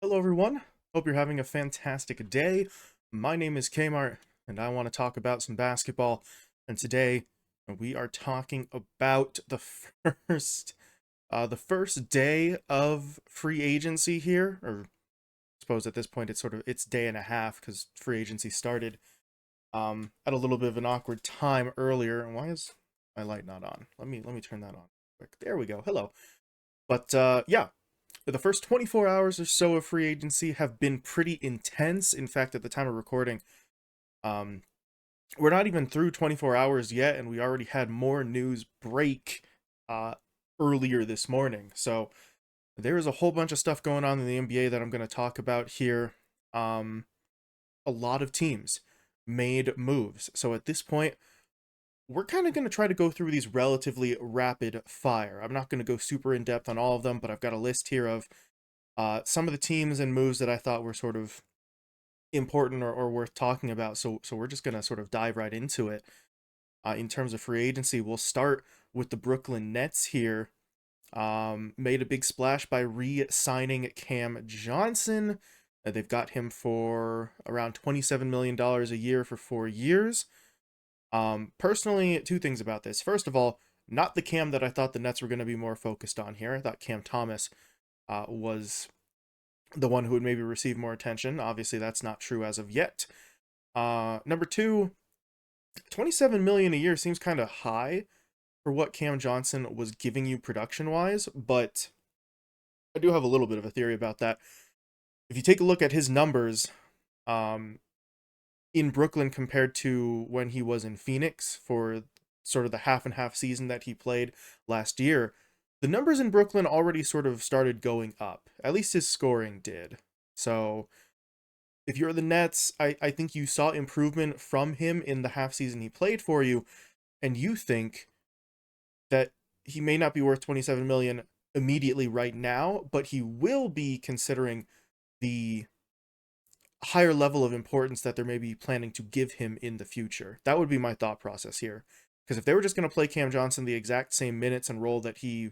Hello, everyone. Hope you're having a fantastic day. My name is Kmart, and I want to talk about some basketball. And today, we are talking about first, the first day of free agency here. Or I suppose at this point, it's day and a half because free agency started at a little bit of an awkward time earlier. And why is my light not on? Let me turn that on quick. There we go. Hello. But yeah, the first 24 hours or so of free agency have been pretty intense. In fact, at the time of recording, um, we're not even through 24 hours yet, and we already had more news break uh, earlier this morning. So there is a whole bunch of stuff going on in the NBA that I'm going to talk about here. A lot of teams made moves. So at this point, we're kind of going to try to go through these relatively rapid fire. I'm not going to go super in depth on all of them, but I've got a list here of some of the teams and moves that I thought were sort of important or worth talking about. So we're just gonna sort of dive right into it. In terms of free agency, we'll start with the Brooklyn Nets here. Made a big splash by re-signing Cam Johnson. They've got him for around $27 million a year for 4 years. Personally, two things about this. First of all, not the Cam that I thought the Nets were going to be more focused on here. I thought Cam Thomas was the one who would maybe receive more attention. Obviously, that's not true as of yet. Number two, 27 million a year seems kind of high for what Cam Johnson was giving you production wise, but I do have a little bit of a theory about that. If you take a look at his numbers um, in Brooklyn compared to when he was in Phoenix for sort of the half and half season that he played last year, the numbers in Brooklyn already sort of started going up. At least his scoring did. So if you're the Nets, I think you saw improvement from him in the half season he played for you, and you think that he may not be worth 27 million immediately right now, but he will be considering the higher level of importance that they're maybe planning to give him in the future. That would be my thought process here. Because if they were just going to play Cam Johnson the exact same minutes and role that he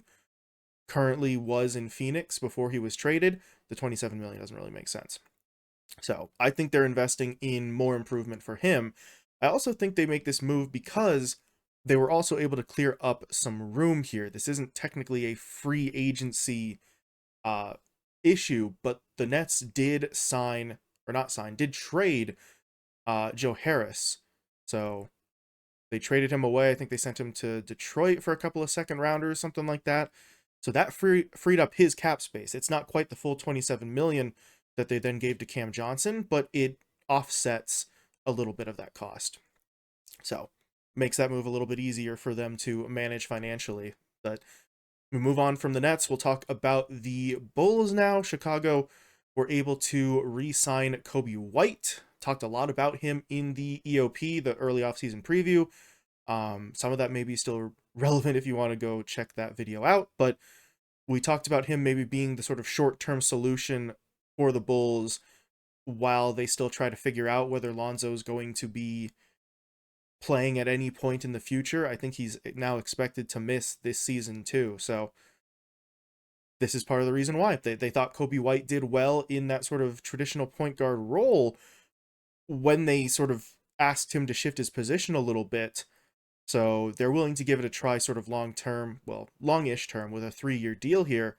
currently was in Phoenix before he was traded, the 27 million doesn't really make sense. So I think they're investing in more improvement for him. I also think they make this move because they were also able to clear up some room here. This isn't technically a free agency uh, issue, but the Nets did sign, or not sign, did trade Joe Harris. So they traded him away. I think they sent him to Detroit for a couple of second rounders, something like that. So that freed up his cap space. It's not quite the full 27 million that they then gave to Cam Johnson, but it offsets a little bit of that cost. So makes that move a little bit easier for them to manage financially. But we move on from the Nets. We'll talk about the Bulls now. Chicago were able to re-sign Coby White. Talked a lot about him in the EOP, the early offseason preview. Some of that may be still relevant if you want to go check that video out, but we talked about him maybe being the sort of short-term solution for the Bulls while they still try to figure out whether Lonzo's going to be playing at any point in the future. I think he's now expected to miss this season too. So this is part of the reason why they thought Coby White did well in that sort of traditional point guard role when they sort of asked him to shift his position a little bit. So they're willing to give it a try sort of long term, well, longish term with a 3-year deal here.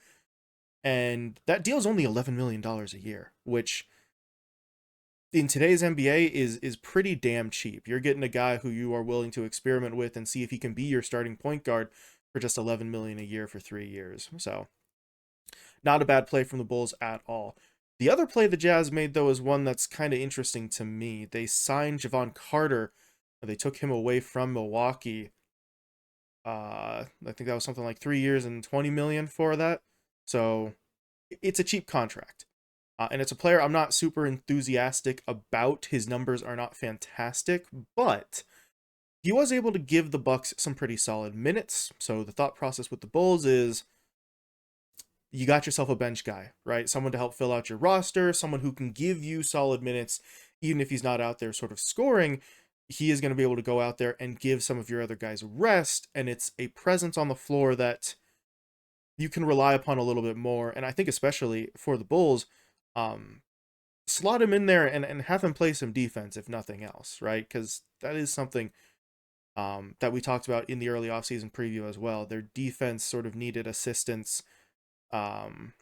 And that deal is only $11 million a year, which in today's NBA is pretty damn cheap. You're getting a guy who you are willing to experiment with and see if he can be your starting point guard for just 11 million a year for 3 years. So, not a bad play from the Bulls at all. The other play the Jazz made though is one that's kind of interesting to me. They signed Jevon Carter. They took him away from Milwaukee. I think that was something like 3 years and 20 million for that. So, it's a cheap contract. And it's a player I'm not super enthusiastic about. His numbers are not fantastic, but he was able to give the Bucks some pretty solid minutes. So the thought process with the Bulls is you got yourself a bench guy, right? Someone to help fill out your roster, someone who can give you solid minutes, even if he's not out there sort of scoring. He is going to be able to go out there and give some of your other guys rest, and it's a presence on the floor that you can rely upon a little bit more. And I think especially for the Bulls, Um, Slot him in there and have him play some defense, if nothing else, right? Because that is something that we talked about in the early offseason preview as well. Their defense sort of needed assistance um,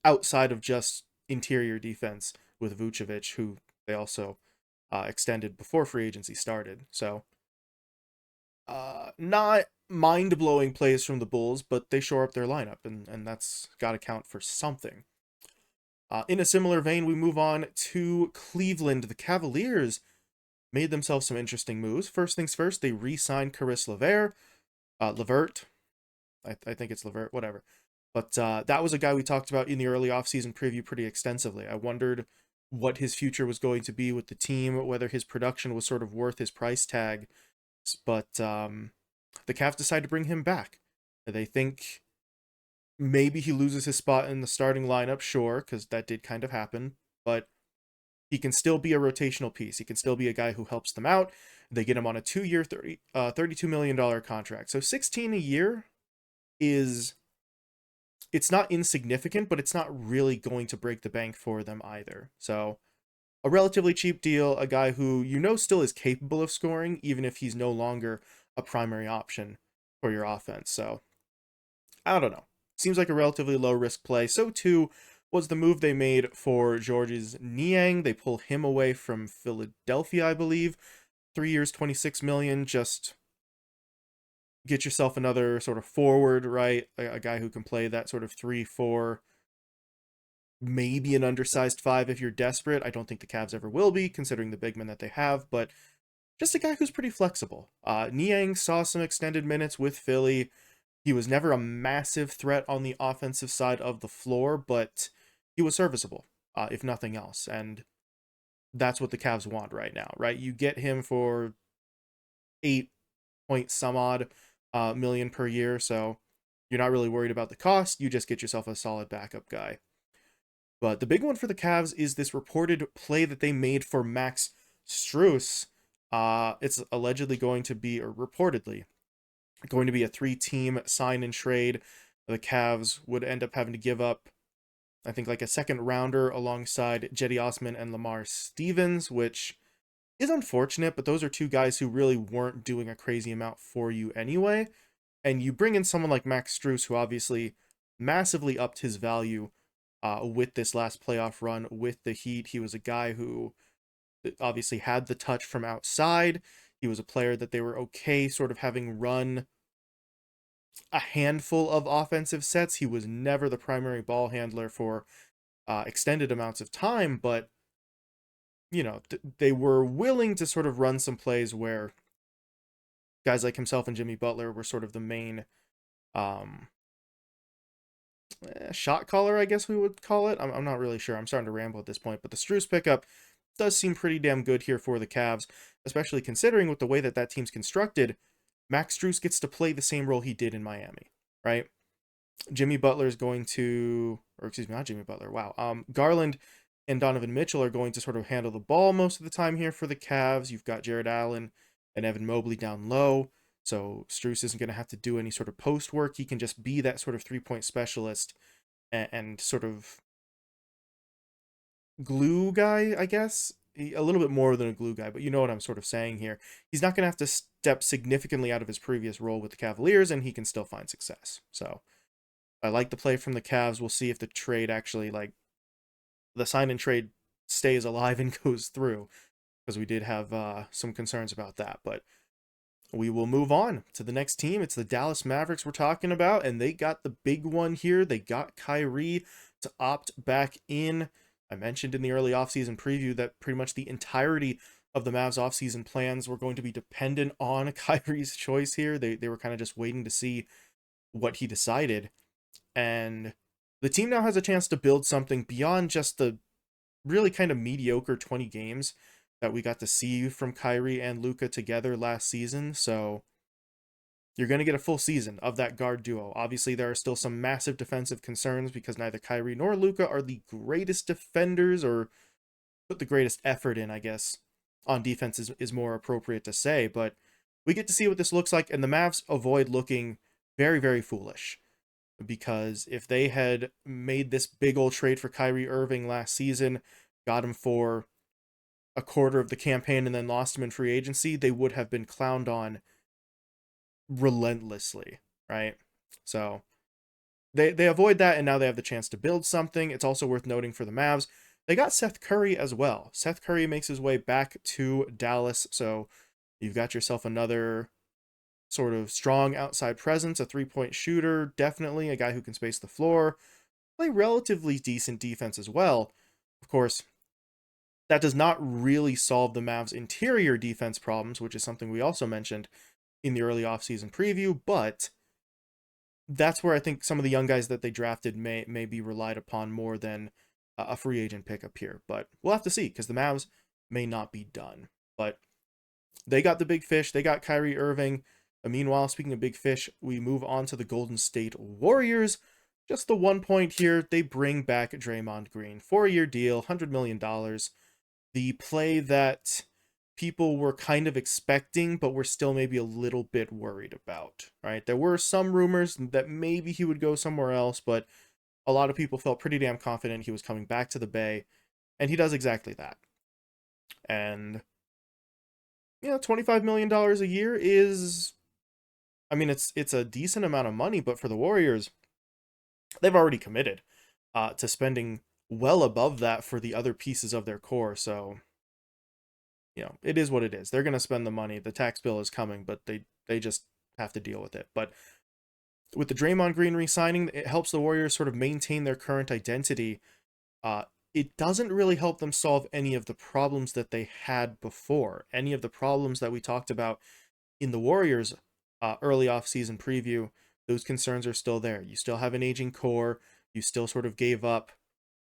outside of just interior defense with Vucevic, who they also extended before free agency started. So, not mind blowing plays from the Bulls, but they shore up their lineup, and that's got to count for something. In a similar vein, we move on to Cleveland. The Cavaliers made themselves some interesting moves. First things first, they re-signed Caris Levert. I think it's Levert, whatever. But that was a guy we talked about in the early offseason preview pretty extensively. I wondered what his future was going to be with the team, whether his production was sort of worth his price tag. But the Cavs decided to bring him back. They think maybe he loses his spot in the starting lineup, sure, because that did kind of happen. But he can still be a rotational piece. He can still be a guy who helps them out. They get him on a 2-year, $32 million contract. So 16 a year is, it's not insignificant, but it's not really going to break the bank for them either. So a relatively cheap deal, a guy who you know still is capable of scoring, even if he's no longer a primary option for your offense. So I don't know. Seems like a relatively low risk play. So too was the move they made for Georges Niang. They pull him away from Philadelphia, I believe. 3 years, 26 million. Just get yourself another sort of forward, right? A guy who can play that sort of 3-4, maybe an undersized 5 if you're desperate. I don't think the Cavs ever will be, considering the big men that they have, but just a guy who's pretty flexible. Niang saw some extended minutes with Philly. He was never a massive threat on the offensive side of the floor, but he was serviceable, if nothing else. And that's what the Cavs want right now, right? You get him for 8 point some odd million per year, so you're not really worried about the cost. You just get yourself a solid backup guy. But the big one for the Cavs is this reported play that they made for Max Strus. It's allegedly going to be, or reportedly, going to be a 3-team sign and trade. The Cavs would end up having to give up, I think, like a second rounder alongside Jetty Osman and Lamar Stevens, which is unfortunate, but those are two guys who really weren't doing a crazy amount for you anyway. And you bring in someone like Max Strus, who obviously massively upped his value with this last playoff run with the Heat. He was a guy who obviously had the touch from outside. He was a player that they were okay sort of having run a handful of offensive sets. He was never the primary ball handler for extended amounts of time, but you know, they were willing to sort of run some plays where guys like himself and Jimmy Butler were sort of the main um, shot caller, I guess we would call it. I'm not really sure. I'm starting to ramble at this point, but the Strus pickup does seem pretty damn good here for the Cavs, especially considering with the way that team's constructed. Max Strus gets to play the same role he did in Miami, right? Jimmy Butler is going to, or excuse me, not Jimmy Butler. Wow. Garland and Donovan Mitchell are going to sort of handle the ball most of the time here for the Cavs. You've got Jared Allen and Evan Mobley down low. So Strus isn't going to have to do any sort of post work. He can just be that sort of 3-point specialist and sort of glue guy, I guess. A little bit more than a glue guy, but you know what I'm sort of saying here. He's not going to have to step significantly out of his previous role with the Cavaliers, and he can still find success. So I like the play from the Cavs. We'll see if the trade actually, like, the sign and trade stays alive and goes through, because we did have some concerns about that. But we will move on to the next team. It's the Dallas Mavericks we're talking about, and they got the big one here. They got Kyrie to opt back in. I mentioned in the early offseason preview that pretty much the entirety of the Mavs offseason plans were going to be dependent on Kyrie's choice here. They were kind of just waiting to see what he decided. And the team now has a chance to build something beyond just the really kind of mediocre 20 games that we got to see from Kyrie and Luka together last season. So you're going to get a full season of that guard duo. Obviously, there are still some massive defensive concerns because neither Kyrie nor Luka are the greatest defenders, or put the greatest effort in, I guess, on defense is more appropriate to say. But we get to see what this looks like, and the Mavs avoid looking very, very foolish. because if they had made this big old trade for Kyrie Irving last season, got him for a quarter of the campaign and then lost him in free agency, they would have been clowned on relentlessly, right? So they avoid that, and now they have the chance to build something. It's also worth noting for the Mavs, they got Seth Curry as well. Seth Curry makes his way back to Dallas, so you've got yourself another sort of strong outside presence, a three-point shooter, definitely a guy who can space the floor, play relatively decent defense as well. Of course, that does not really solve the Mavs' interior defense problems, which is something we also mentioned in the early offseason preview, but that's where I think some of the young guys that they drafted may be relied upon more than a free agent pickup here. But we'll have to see, because the Mavs may not be done. But they got the big fish. They got Kyrie Irving. Meanwhile, speaking of big fish, we move on to the Golden State Warriors. Just the 1 point here, they bring back Draymond Green. 4-year deal, $100 million. The play that people were kind of expecting, but were still maybe a little bit worried about, right? There were some rumors that maybe he would go somewhere else, but a lot of people felt pretty damn confident he was coming back to the Bay, and he does exactly that. And, $25 million a year is, I mean, it's a decent amount of money, but for the Warriors, they've already committed to spending well above that for the other pieces of their core, so it is what it is. They're going to spend the money. The tax bill is coming, but they just have to deal with it. But with the Draymond Green re-signing, it helps the Warriors sort of maintain their current identity. It doesn't really help them solve any of the problems that they had before. Any of the problems that we talked about in the Warriors early off-season preview, those concerns are still there. You still have an aging core. You still sort of gave up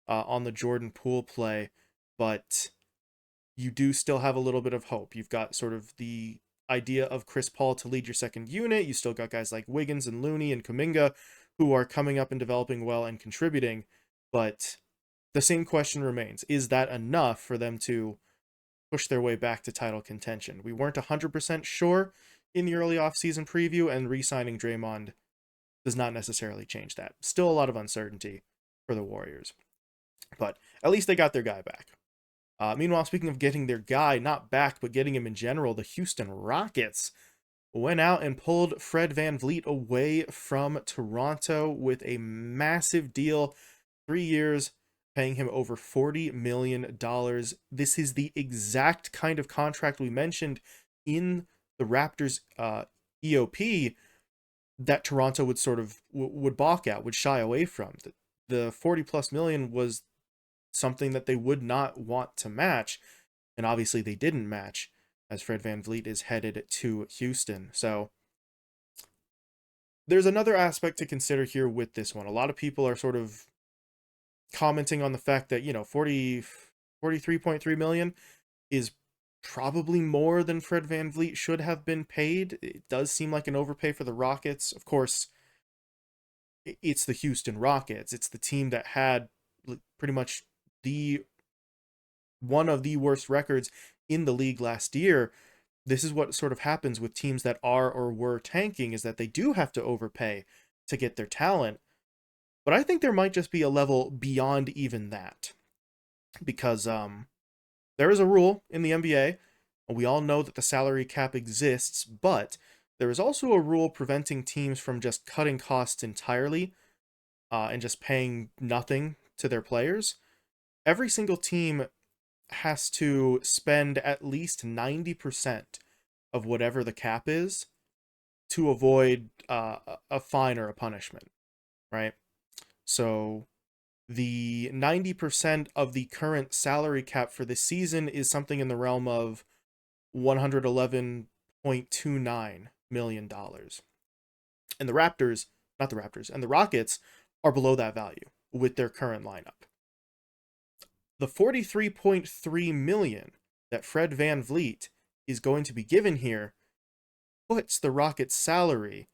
on the Jordan Poole play, but you do still have a little bit of hope. You've got sort of the idea of Chris Paul to lead your second unit. You still got guys like Wiggins and Looney and Kuminga who are coming up and developing well and contributing. But the same question remains. Is that enough for them to push their way back to title contention? We weren't 100% sure in the early offseason preview, and re-signing Draymond does not necessarily change that. Still a lot of uncertainty for the Warriors. But at least they got their guy back. Meanwhile, speaking of getting their guy, not back, but getting him in general, the Houston Rockets went out and pulled Fred VanVleet away from Toronto with a massive deal, 3 years, paying him over $40 million. This is the exact kind of contract we mentioned in the Raptors EOP that Toronto would sort of would balk at, would shy away from. The 40 plus million was something that they would not want to match, and obviously they didn't match, as Fred VanVleet is headed to Houston. So there's another aspect to consider here with this one. A lot of people are sort of commenting on the fact that 43.3 million is probably more than Fred VanVleet should have been paid. It does seem like an overpay for the Rockets. Of course, it's the Houston Rockets. It's the team that had pretty much one of the worst records in the league last year. This is what sort of happens with teams that are or were tanking, is that they do have to overpay to get their talent. But I think there might just be a level beyond even that, because there is a rule in the NBA. We all know that the salary cap exists, but there is also a rule preventing teams from just cutting costs entirely and just paying nothing to their players. Every single team has to spend at least 90% of whatever the cap is to avoid a fine or a punishment, right? So the 90% of the current salary cap for this season is something in the realm of $111.29 million. And the Rockets are below that value with their current lineup. The $43.3 million that Fred VanVleet is going to be given here puts the Rockets' salary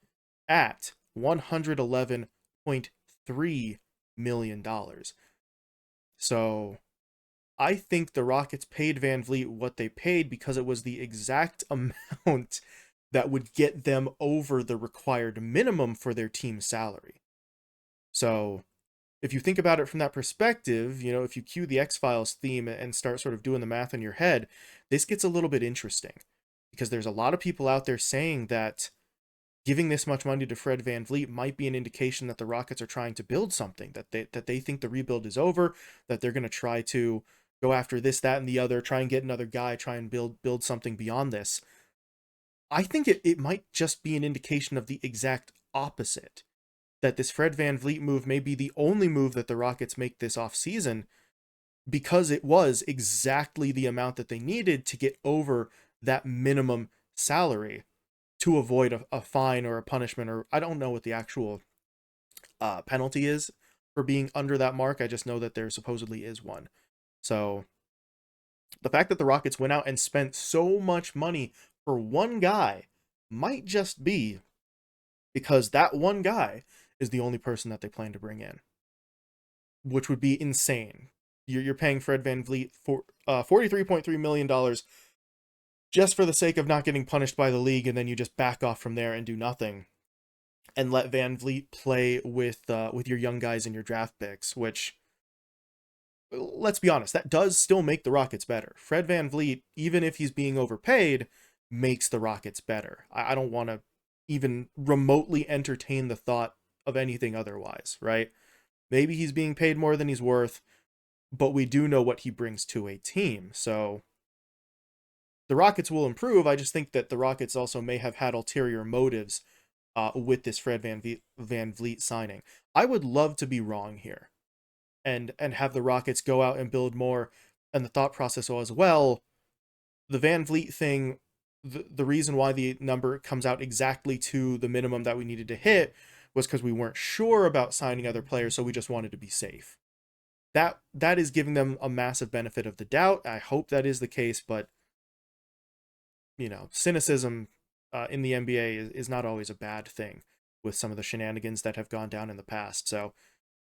at $111.3 million. So I think the Rockets paid VanVleet what they paid because it was the exact amount that would get them over the required minimum for their team salary. So if you think about it from that perspective, if you cue the X-Files theme and start sort of doing the math in your head, this gets a little bit interesting because there's a lot of people out there saying that giving this much money to Fred VanVleet might be an indication that the Rockets are trying to build something, that they think the rebuild is over, that they're going to try to go after this, that, and the other, try and get another guy, try and build something beyond this. I think it might just be an indication of the exact opposite, that this Fred VanVleet move may be the only move that the Rockets make this offseason because it was exactly the amount that they needed to get over that minimum salary to avoid a fine or a punishment, or I don't know what the actual penalty is for being under that mark. I just know that there supposedly is one. So the fact that the Rockets went out and spent so much money for one guy might just be because that one guy is the only person that they plan to bring in, which would be insane. You're paying Fred VanVleet for $43.3 million just for the sake of not getting punished by the league, and then you just back off from there and do nothing and let VanVleet play with your young guys and your draft picks, which, let's be honest, that does still make the Rockets better. Fred VanVleet, even if he's being overpaid, makes the Rockets better. I don't want to even remotely entertain the thought of anything otherwise, right? Maybe he's being paid more than he's worth, but we do know what he brings to a team. So the Rockets will improve. I just think that the Rockets also may have had ulterior motives with this Fred VanVleet signing. I would love to be wrong here and have the Rockets go out and build more. And the thought process was, well, the VanVleet thing, the reason why the number comes out exactly to the minimum that we needed to hit was because we weren't sure about signing other players, so we just wanted to be safe. That is giving them a massive benefit of the doubt. I hope that is the case, but cynicism in the NBA is not always a bad thing with some of the shenanigans that have gone down in the past. So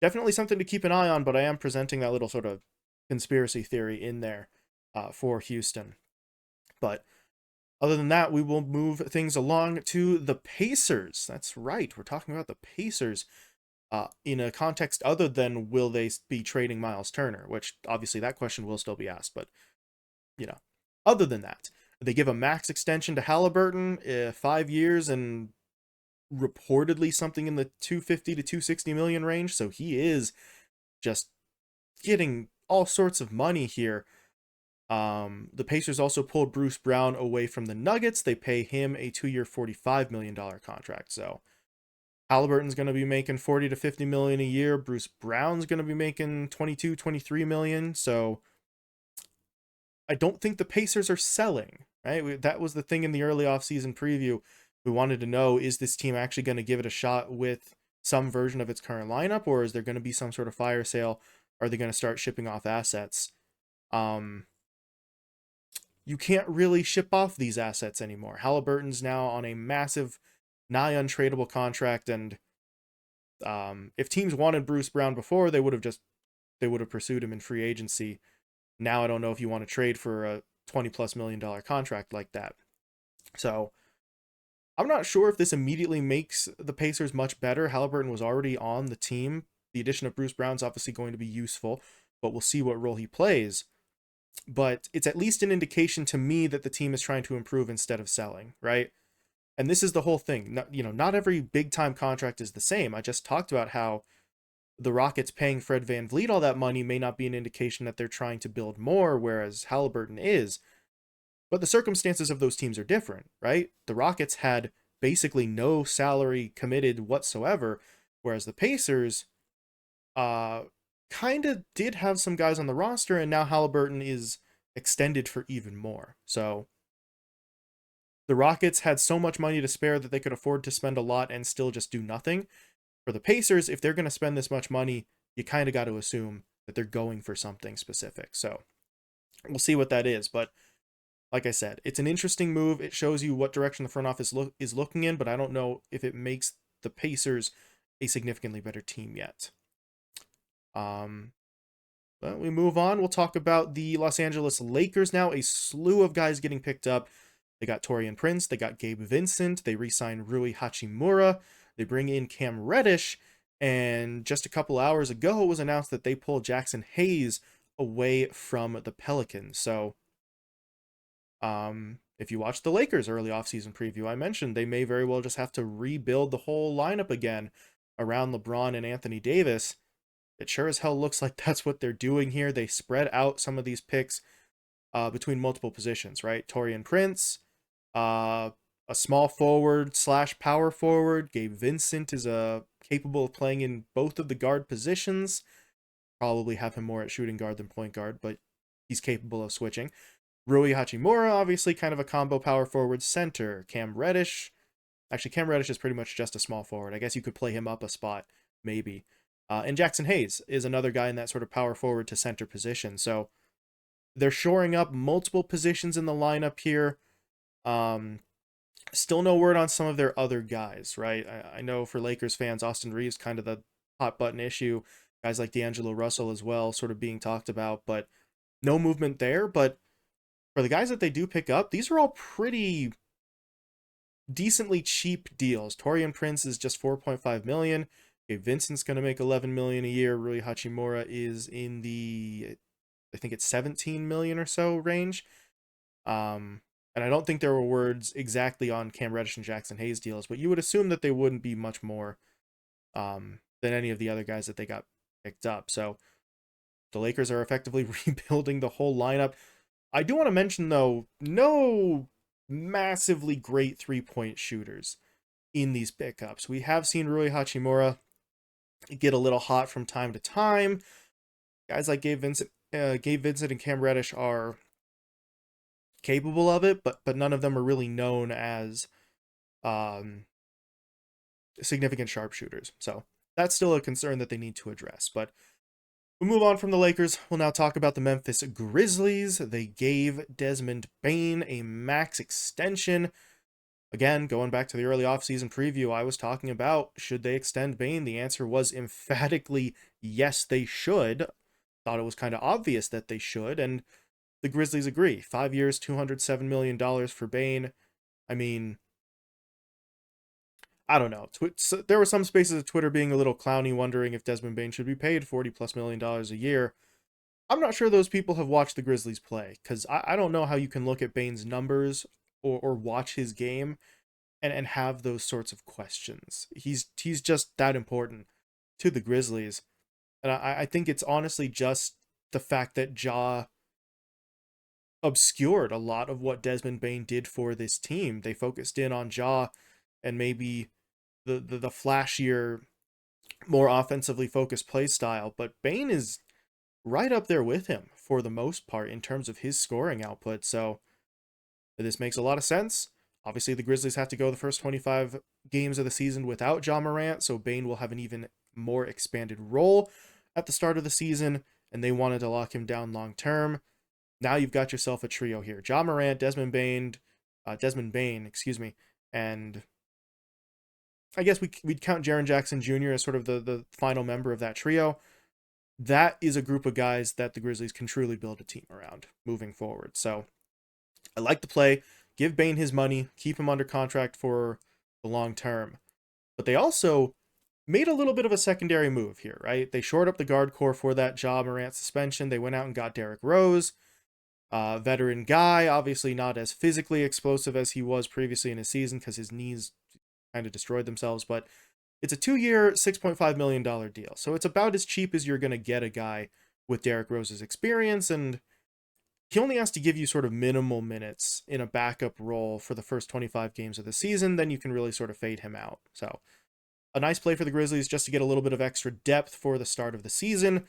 definitely something to keep an eye on, but I am presenting that little sort of conspiracy theory in there for Houston. But other than that, we will move things along to the Pacers. That's right, we're talking about the Pacers in a context other than will they be trading Miles Turner, which obviously that question will still be asked, but other than that, they give a max extension to Haliburton, 5 years and reportedly something in the 250 to 260 million range. So he is just getting all sorts of money here. The Pacers also pulled Bruce Brown away from the Nuggets. They pay him a 2-year, $45 million contract. So Haliburton's going to be making 40 to 50 million a year. Bruce Brown's going to be making 22, 23 million. So I don't think the Pacers are selling, right? That was the thing in the early offseason preview. We wanted to know, is this team actually going to give it a shot with some version of its current lineup, or is there going to be some sort of fire sale? Are they going to start shipping off assets? You can't really ship off these assets anymore. Haliburton's now on a massive, nigh untradeable contract, and if teams wanted Bruce Brown before, they would have pursued him in free agency. Now I don't know if you want to trade for a $20+ million contract like that. So I'm not sure if this immediately makes the Pacers much better. Haliburton was already on the team. The addition of Bruce Brown's obviously going to be useful, but we'll see what role he plays. But it's at least an indication to me that the team is trying to improve instead of selling, right? And this is the whole thing. Not every big-time contract is the same. I just talked about how the Rockets paying Fred VanVleet all that money may not be an indication that they're trying to build more, whereas Haliburton is. But the circumstances of those teams are different, right? The Rockets had basically no salary committed whatsoever, whereas the Pacers kind of did have some guys on the roster, and now Haliburton is extended for even more. So the Rockets had so much money to spare that they could afford to spend a lot and still just do nothing. For the Pacers, if they're going to spend this much money, you kind of got to assume that they're going for something specific. So we'll see what that is. But like I said, it's an interesting move. It shows you what direction the front office is looking in, but I don't know if it makes the Pacers a significantly better team yet. But we move on. We'll talk about the Los Angeles Lakers now. A slew of guys getting picked up. They got Taurean Prince. They got Gabe Vincent. They re-signed Rui Hachimura. They bring in Cam Reddish. And just a couple hours ago, it was announced that they pulled Jackson Hayes away from the Pelicans. So, if you watch the Lakers early offseason preview, I mentioned they may very well just have to rebuild the whole lineup again around LeBron and Anthony Davis. It sure as hell looks like that's what they're doing here. They spread out some of these picks between multiple positions, right? Taurean Prince, uh, a small forward slash power forward. Gabe Vincent is capable of playing in both of the guard positions. Probably have him more at shooting guard than point guard, but he's capable of switching. Rui Hachimura, obviously kind of a combo power forward center. Cam Reddish. Actually, Cam Reddish is pretty much just a small forward. I guess you could play him up a spot, maybe. And Jackson Hayes is another guy in that sort of power forward to center position. So they're shoring up multiple positions in the lineup here. Still no word on some of their other guys, right? I know for Lakers fans, Austin Reeves kind of the hot button issue. Guys like D'Angelo Russell as well, sort of being talked about, but no movement there. But for the guys that they do pick up, these are all pretty decently cheap deals. Taurean Prince is just 4.5 million. Okay, Vincent's going to make 11 million a year. Rui Hachimura is in the, I think it's 17 million or so range. And I don't think there were words exactly on Cam Reddish and Jackson Hayes deals, but you would assume that they wouldn't be much more than any of the other guys that they got picked up. So the Lakers are effectively rebuilding the whole lineup. I do want to mention, though, no massively great three-point shooters in these pickups. We have seen Rui Hachimura get a little hot from time to time. Guys like Gabe Vincent and Cam Reddish are capable of it, but none of them are really known as significant sharpshooters. So that's still a concern that they need to address. But we'll move on from the Lakers. We'll now talk about the Memphis Grizzlies. They gave Desmond Bane a max extension. Again, going back to the early offseason preview, I was talking about, should they extend Bane? The answer was emphatically yes, they should. Thought it was kind of obvious that they should, and the Grizzlies agree. 5 years, $207 million for Bane. I mean, I don't know. There were some spaces of Twitter being a little clowny, wondering if Desmond Bane should be paid $40+ million a year. I'm not sure those people have watched the Grizzlies play, because I don't know how you can look at Bane's numbers or watch his game and have those sorts of questions. He's just that important to the Grizzlies. And I think it's honestly just the fact that Ja obscured a lot of what Desmond Bane did for this team. They focused in on Ja and maybe the flashier, more offensively focused play style, but Bane is right up there with him for the most part in terms of his scoring output. So this makes a lot of sense. Obviously, the Grizzlies have to go the first 25 games of the season without Ja Morant, so Bane will have an even more expanded role at the start of the season, and they wanted to lock him down long term. Now you've got yourself a trio here: Ja Morant, Desmond Bane, and I guess we'd count Jaren Jackson Jr. as sort of the final member of that trio. That is a group of guys that the Grizzlies can truly build a team around moving forward. So I like the play. Give Bane his money, keep him under contract for the long term. But they also made a little bit of a secondary move here, right? They shored up the guard core for that Ja Morant suspension. They went out and got Derrick Rose, veteran guy, obviously not as physically explosive as he was previously in his season because his knees kind of destroyed themselves, but it's a 2-year, $6.5 million deal. So it's about as cheap as you're going to get a guy with Derrick Rose's experience, and he only has to give you sort of minimal minutes in a backup role for the first 25 games of the season. Then you can really sort of fade him out. So a nice play for the Grizzlies just to get a little bit of extra depth for the start of the season.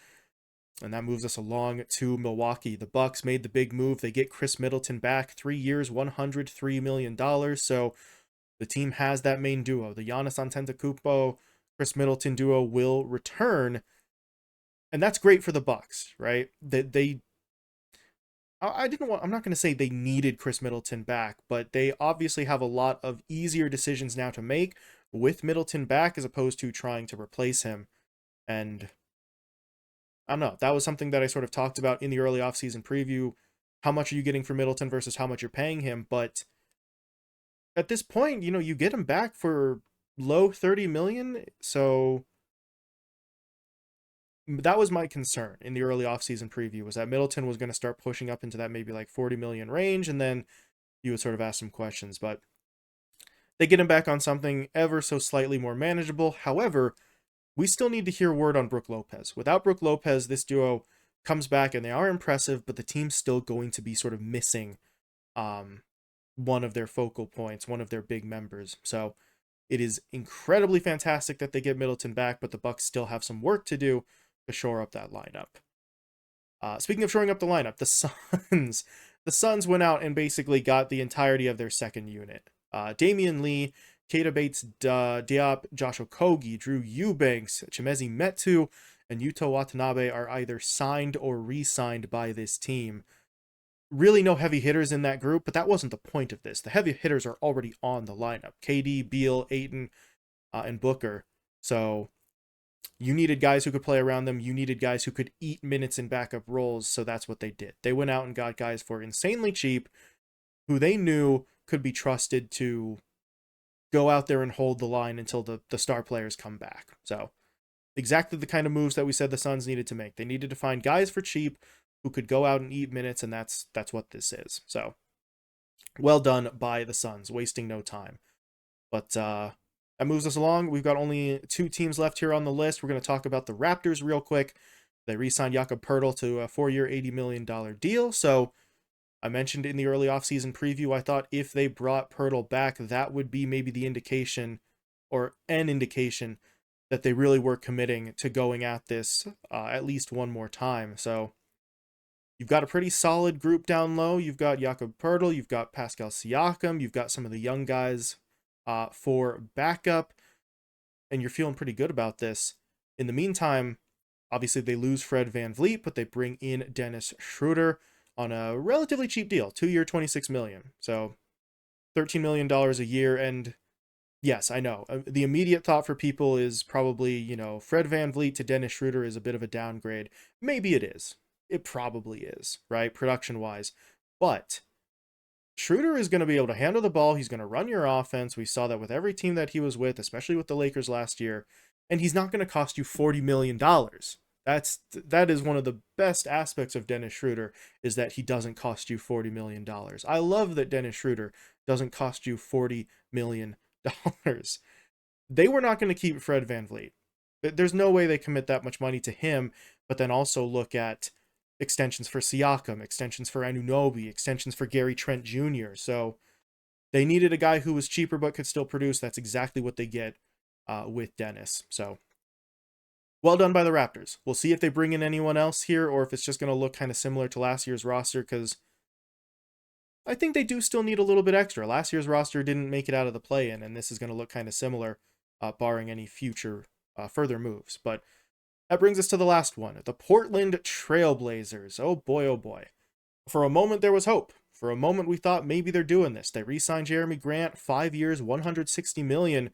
And that moves us along to Milwaukee. The Bucks made the big move. They get Chris Middleton back, 3 years, $103 million. So the team has that main duo. The Giannis Antetokounmpo, Chris Middleton duo will return. And that's great for the Bucks, right? I'm not going to say they needed Chris Middleton back, but they obviously have a lot of easier decisions now to make with Middleton back as opposed to trying to replace him. And I don't know, that was something that I sort of talked about in the early offseason preview. How much are you getting for Middleton versus how much you're paying him? But at this point, you get him back for low 30 million. So that was my concern in the early offseason preview, was that Middleton was going to start pushing up into that maybe like 40 million range, and then you would sort of ask some questions. But they get him back on something ever so slightly more manageable. However, we still need to hear word on Brook Lopez. Without Brook Lopez, this duo comes back and they are impressive, but the team's still going to be sort of missing um, one of their focal points, one of their big members. So it is incredibly fantastic that they get Middleton back, but the Bucks still have some work to do to shore up that lineup. Speaking of shoring up the lineup, the Suns went out and basically got the entirety of their second unit. Damian Lee, Keita Bates-Diop, Josh Okogie, Drew Eubanks, Chimezie Metu, and Yuto Watanabe are either signed or re-signed by this team. Really no heavy hitters in that group, but that wasn't the point of this. The heavy hitters are already on the lineup. KD, Beal, Ayton, and Booker. So you needed guys who could play around them. You needed guys who could eat minutes in backup roles, so that's what they did. They went out and got guys for insanely cheap who they knew could be trusted to go out there and hold the line until the star players come back. So exactly the kind of moves that we said the Suns needed to make. They needed to find guys for cheap who could go out and eat minutes, and that's what this is. So well done by the Suns, wasting no time. But that moves us along. We've got only 2 teams left here on the list. We're going to talk about the Raptors real quick. They re-signed Jakob Poeltl to a 4-year, $80 million deal. So I mentioned in the early offseason preview, I thought if they brought Poeltl back, that would be maybe the indication, or an indication, that they really were committing to going at this at least one more time. So you've got a pretty solid group down low. You've got Jakob Poeltl, you've got Pascal Siakam, you've got some of the young guys for backup, and you're feeling pretty good about this. In the meantime, obviously they lose Fred VanVleet, but they bring in Dennis Schroeder on a relatively cheap deal, 2-year, $26 million. So $13 million a year. And yes, I know the immediate thought for people is probably, Fred VanVleet to Dennis Schroeder is a bit of a downgrade. Maybe it is. It probably is, right? Production wise. But Schroeder is going to be able to handle the ball. He's going to run your offense. We saw that with every team that he was with, especially with the Lakers last year. And he's not going to cost you $40 million. That is one of the best aspects of Dennis Schroeder, is that he doesn't cost you $40 million. I love that Dennis Schroeder doesn't cost you $40 million. They were not going to keep Fred VanVleet. There's no way they commit that much money to him, but then also look at extensions for Siakam, extensions for Anunoby, extensions for Gary Trent Jr. So they needed a guy who was cheaper but could still produce. That's exactly what they get with Dennis. So well done by the Raptors. We'll see if they bring in anyone else here, or if it's just going to look kind of similar to last year's roster, because I think they do still need a little bit extra. Last year's roster didn't make it out of the play-in, and this is going to look kind of similar, barring any future further moves. But that brings us to the last one, the Portland Trailblazers. Oh boy, oh boy. For a moment, there was hope. For a moment, we thought maybe they're doing this. They re-signed Jeremy Grant, 5 years, $160 million,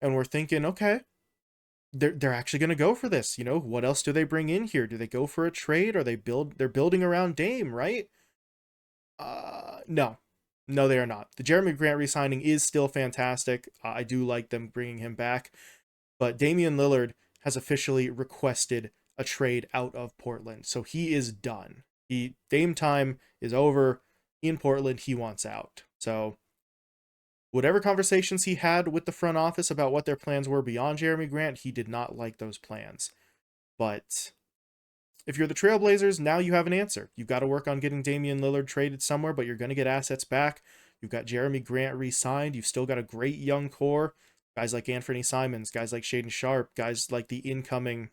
and we're thinking, okay, they're actually going to go for this. What else do they bring in here? Do they go for a trade? Or they're building around Dame, right? No, they are not. The Jeremy Grant re-signing is still fantastic. I do like them bringing him back, but Damian Lillard has officially requested a trade out of Portland, so he is done. Dame time is over in Portland. He wants out. So whatever conversations he had with the front office about what their plans were beyond Jeremy Grant, he did not like those plans. But if you're the Trailblazers, now you have an answer. You've got to work on getting Damian Lillard traded somewhere, but you're going to get assets back. You've got Jeremy Grant re-signed. You've still got a great young core. Guys like Anthony Simons, guys like Shaedon Sharpe, guys like the incoming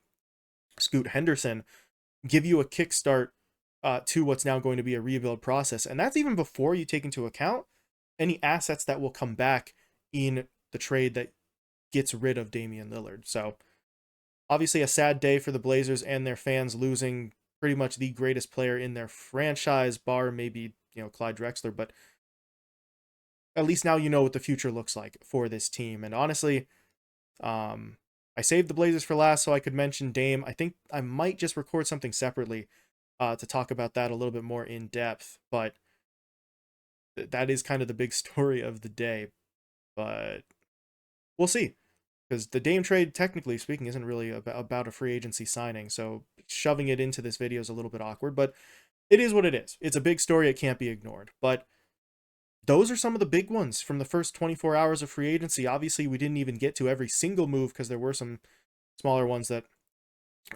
Scoot Henderson give you a kickstart to what's now going to be a rebuild process. And that's even before you take into account any assets that will come back in the trade that gets rid of Damian Lillard. So obviously a sad day for the Blazers and their fans, losing pretty much the greatest player in their franchise, bar maybe, Clyde Drexler, but at least now you know what the future looks like for this team. And honestly, I saved the Blazers for last so I could mention Dame. I think I might just record something separately to talk about that a little bit more in depth, but that is kind of the big story of the day. But we'll see. because the Dame trade, technically speaking, isn't really about a free agency signing, so shoving it into this video is a little bit awkward, but it is what it is. It's a big story, it can't be ignored. But those are some of the big ones from the first 24 hours of free agency. Obviously, we didn't even get to every single move because there were some smaller ones that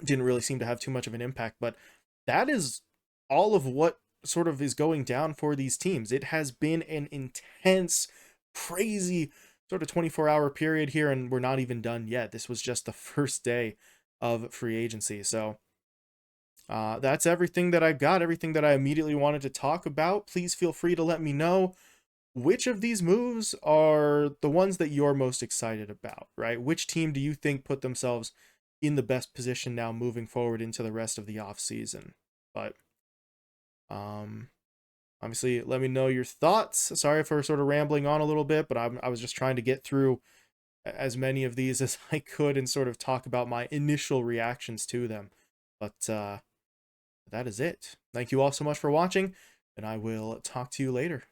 didn't really seem to have too much of an impact, but that is all of what sort of is going down for these teams. It has been an intense, crazy sort of 24-hour period here, and we're not even done yet. This was just the first day of free agency. So that's everything that I got, everything that I immediately wanted to talk about. Please feel free to let me know which of these moves are the ones that you're most excited about, right? Which team do you think put themselves in the best position now moving forward into the rest of the offseason? But obviously, let me know your thoughts. Sorry for sort of rambling on a little bit, but I was just trying to get through as many of these as I could and sort of talk about my initial reactions to them. But that is it. Thank you all so much for watching, and I will talk to you later.